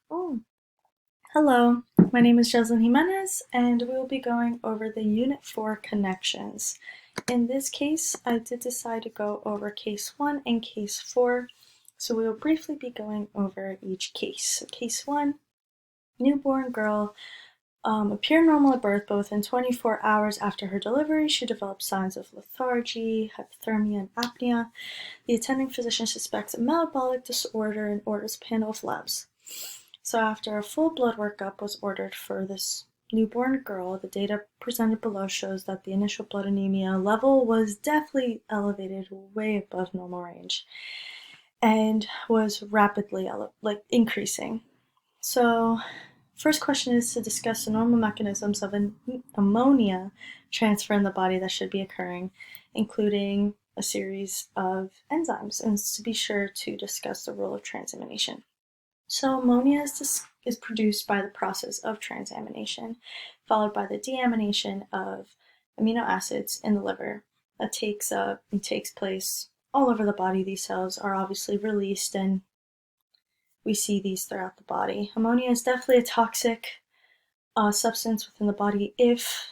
Oh, hello. My name is Jocelyn Jimenez, and we will be going over the Unit 4 connections. In this case, I did decide to go over case 1 and case 4, so we will briefly be going over each case. So case 1, newborn girl appeared normal at birth, but within 24 hours after her delivery, she developed signs of lethargy, hypothermia, and apnea. The attending physician suspects a metabolic disorder and orders a panel of labs. So after a full blood workup was ordered for this newborn girl, the data presented below shows that the initial blood anemia level was definitely elevated way above normal range and was rapidly increasing. So first question is to discuss the normal mechanisms of an ammonia transfer in the body that should be occurring, including a series of enzymes, and to be sure to discuss the role of transamination. So ammonia is produced by the process of transamination, followed by the deamination of amino acids in the liver. That takes place all over the body. These cells are obviously released, and we see these throughout the body. Ammonia is definitely a toxic substance within the body if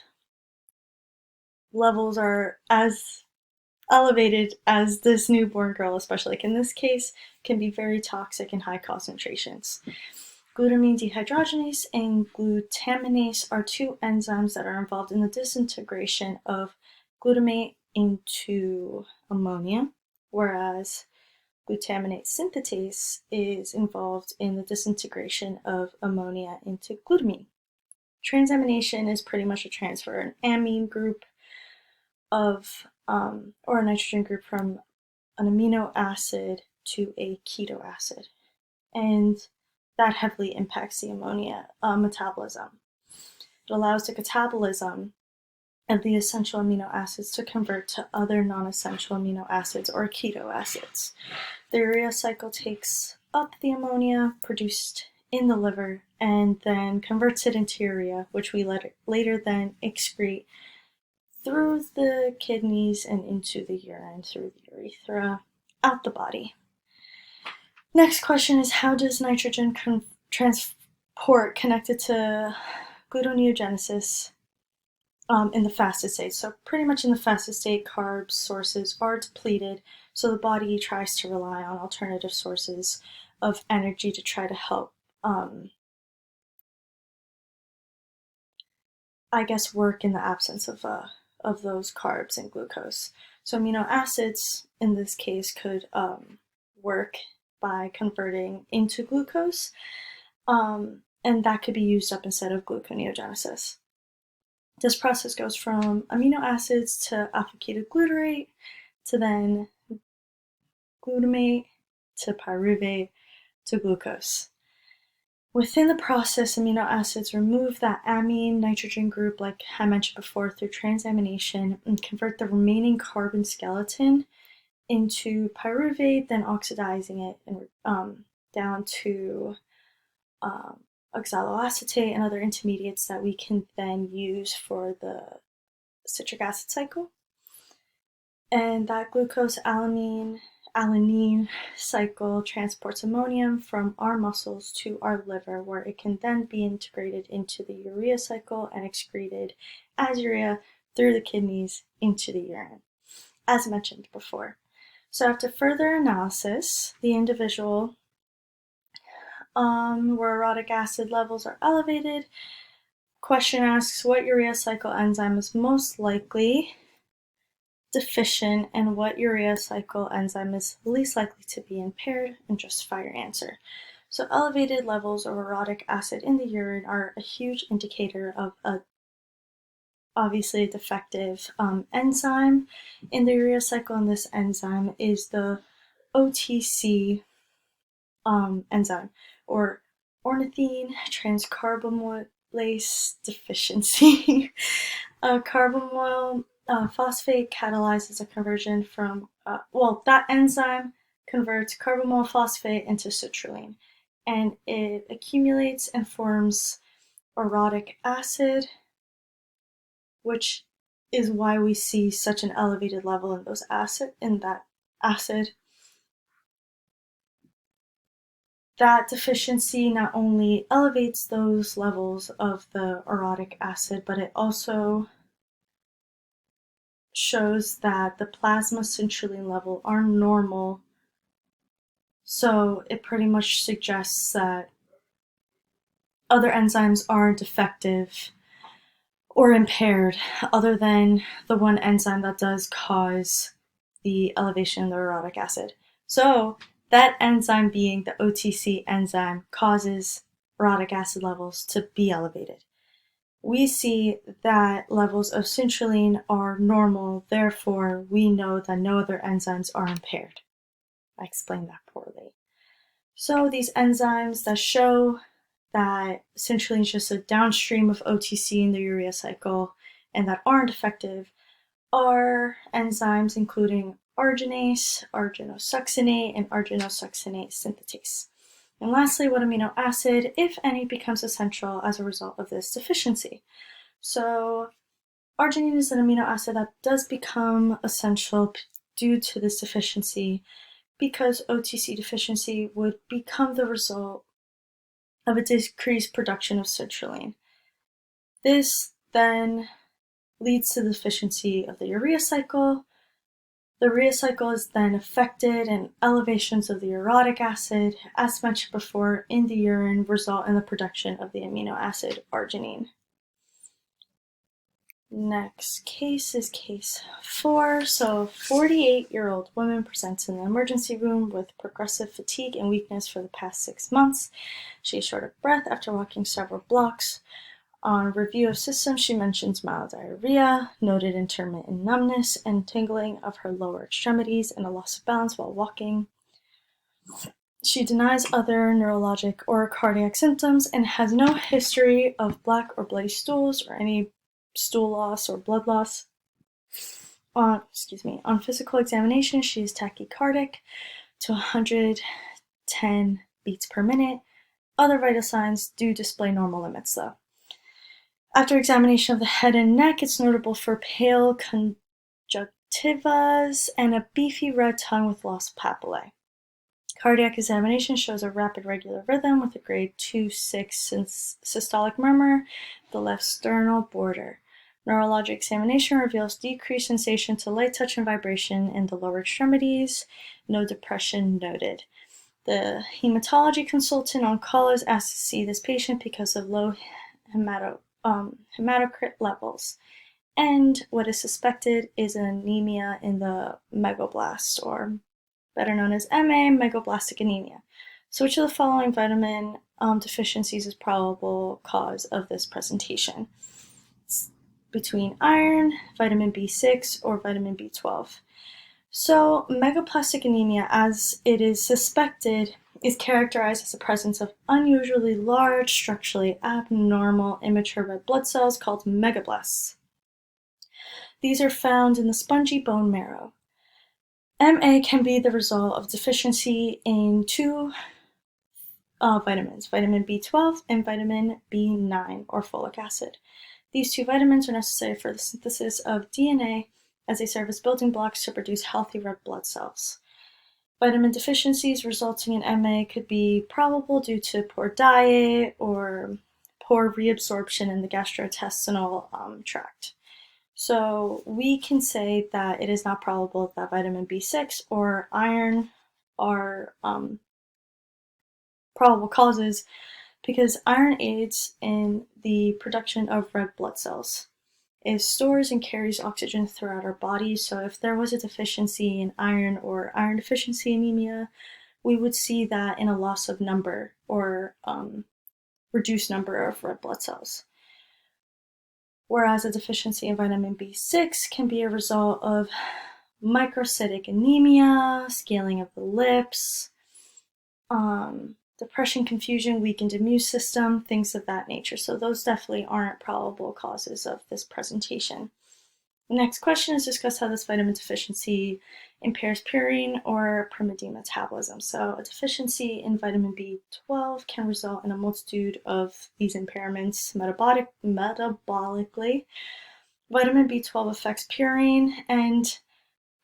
levels are as elevated as this newborn girl, especially like in this case, can be very toxic in high concentrations. Glutamine dehydrogenase and glutaminase are two enzymes that are involved in the disintegration of glutamate into ammonia, whereas glutaminate synthetase is involved in the disintegration of ammonia into glutamine. Transamination is pretty much a transfer, an amine group of or a nitrogen group from an amino acid to a keto acid, and that heavily impacts the ammonia metabolism. It allows the catabolism of the essential amino acids to convert to other non-essential amino acids or keto acids. The urea cycle takes up the ammonia produced in the liver and then converts it into urea, which we later then excrete through the kidneys and into the urine through the urethra out the body. Next question is, how does nitrogen transport connected to gluconeogenesis in the fasted state? So pretty much in the fasted state, carbs sources are depleted, so the body tries to rely on alternative sources of energy to try to help work in the absence of those carbs and glucose. So amino acids in this case could work by converting into glucose, and that could be used up instead of gluconeogenesis. This process goes from amino acids to alpha-ketoglutarate to then glutamate to pyruvate to glucose. Within the process, amino acids remove that amine nitrogen group, like I mentioned before, through transamination and convert the remaining carbon skeleton into pyruvate, then oxidizing it and down to oxaloacetate and other intermediates that we can then use for the citric acid cycle. And that glucose alanine cycle transports ammonium from our muscles to our liver, where it can then be integrated into the urea cycle and excreted as urea through the kidneys into the urine, as mentioned before. So after further analysis, the individual where uric acid levels are elevated, question asks what urea cycle enzyme is most likely deficient and what urea cycle enzyme is least likely to be impaired, and justify your answer. So elevated levels of uric acid in the urine are a huge indicator of obviously a defective enzyme in the urea cycle, and this enzyme is the OTC enzyme, or ornithine transcarbamylase deficiency. Carbamoyl phosphate catalyzes a conversion from, that enzyme converts carbamoyl phosphate into citrulline, and it accumulates and forms uric acid, which is why we see such an elevated level in that acid. that deficiency not only elevates those levels of the orotic acid, but it also shows that the plasma citrulline level are normal. So it pretty much suggests that other enzymes aren't defective or impaired, other than the one enzyme that does cause the elevation of the orotic acid. So that enzyme, being the OTC enzyme, causes orotic acid levels to be elevated. We see that levels of citrulline are normal, therefore we know that no other enzymes are impaired. I explained that poorly. So these enzymes that show that citrulline is just a downstream of OTC in the urea cycle and that aren't effective are enzymes including arginase, arginosuccinate, and arginosuccinate synthetase. And lastly, what amino acid, if any, becomes essential as a result of this deficiency? So arginine is an amino acid that does become essential due to this deficiency, because OTC deficiency would become the result of a decreased production of citrulline. This then leads to the deficiency of the urea cycle. The urea cycle is then affected, and elevations of the uric acid, as mentioned before, in the urine result in the production of the amino acid arginine. Next case is case 4. So a 48-year-old woman presents in the emergency room with progressive fatigue and weakness for the past 6 months. She is short of breath after walking several blocks. On review of systems, she mentions mild diarrhea, noted intermittent numbness and tingling of her lower extremities, and a loss of balance while walking. She denies other neurologic or cardiac symptoms and has no history of black or bloody stools or any stool loss or blood loss. On physical examination, she is tachycardic to 110 beats per minute. Other vital signs do display normal limits, though. After examination of the head and neck, it's notable for pale conjunctivas and a beefy red tongue with lost papillae. Cardiac examination shows a rapid regular rhythm with a grade 2/6 systolic murmur, the left sternal border. Neurologic examination reveals decreased sensation to light touch and vibration in the lower extremities. No depression noted. The hematology consultant on call is asked to see this patient because of low hematocrit levels. And what is suspected is an anemia in the megaloblast, or better known as MA, megablastic anemia. So which of the following vitamin deficiencies is probable cause of this presentation? It's between iron, vitamin B6, or vitamin B12. So megaplastic anemia, as it is suspected, is characterized as the presence of unusually large, structurally abnormal, immature red blood cells called megablasts. These are found in the spongy bone marrow. MA can be the result of deficiency in two vitamins, vitamin B12 and vitamin B9, or folic acid. These two vitamins are necessary for the synthesis of DNA, as they serve as building blocks to produce healthy red blood cells. Vitamin deficiencies resulting in MA could be probable due to poor diet or poor reabsorption in the gastrointestinal tract. So we can say that it is not probable that vitamin B6 or iron are probable causes, because iron aids in the production of red blood cells. It stores and carries oxygen throughout our body, so if there was a deficiency in iron or iron deficiency anemia, we would see that in a loss of number or reduced number of red blood cells. Whereas a deficiency in vitamin B6 can be a result of microcytic anemia, scaling of the lips, depression, confusion, weakened immune system, things of that nature. So those definitely aren't probable causes of this presentation. The next question is discuss how this vitamin deficiency impairs purine or pyrimidine metabolism. So a deficiency in vitamin B12 can result in a multitude of these impairments metabolically. Vitamin B12 affects purine and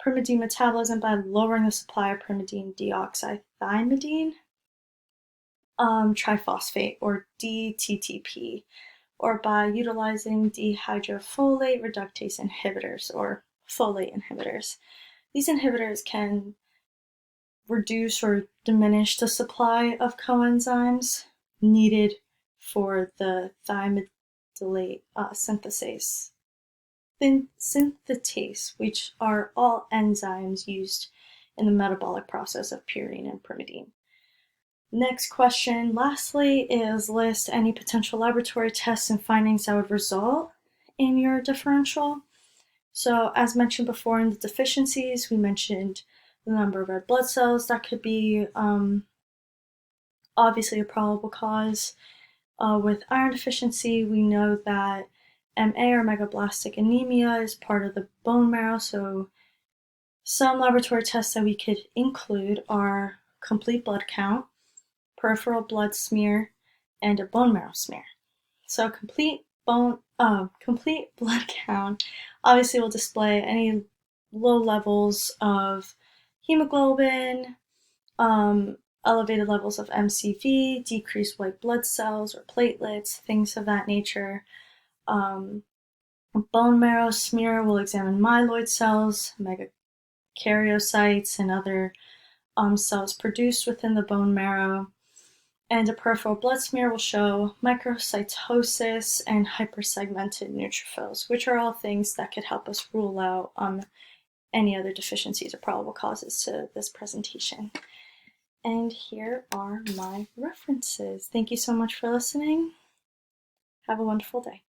pyrimidine metabolism by lowering the supply of pyrimidine deoxythymidine. triphosphate, or DTTP, or by utilizing dihydrofolate reductase inhibitors, or folate inhibitors. These inhibitors can reduce or diminish the supply of coenzymes needed for the thymidylate synthetase, which are all enzymes used in the metabolic process of purine and pyrimidine. Next question, lastly, is list any potential laboratory tests and findings that would result in your differential. So as mentioned before in the deficiencies, we mentioned the number of red blood cells. That could be obviously a probable cause. With iron deficiency, we know that MA, or megablastic anemia, is part of the bone marrow. So some laboratory tests that we could include are complete blood count, peripheral blood smear, and a bone marrow smear. So complete blood count obviously will display any low levels of hemoglobin, elevated levels of MCV, decreased white blood cells or platelets, things of that nature. Bone marrow smear will examine myeloid cells, megakaryocytes, and other cells produced within the bone marrow. And a peripheral blood smear will show microcytosis and hypersegmented neutrophils, which are all things that could help us rule out any other deficiencies or probable causes to this presentation. And here are my references. Thank you so much for listening. Have a wonderful day.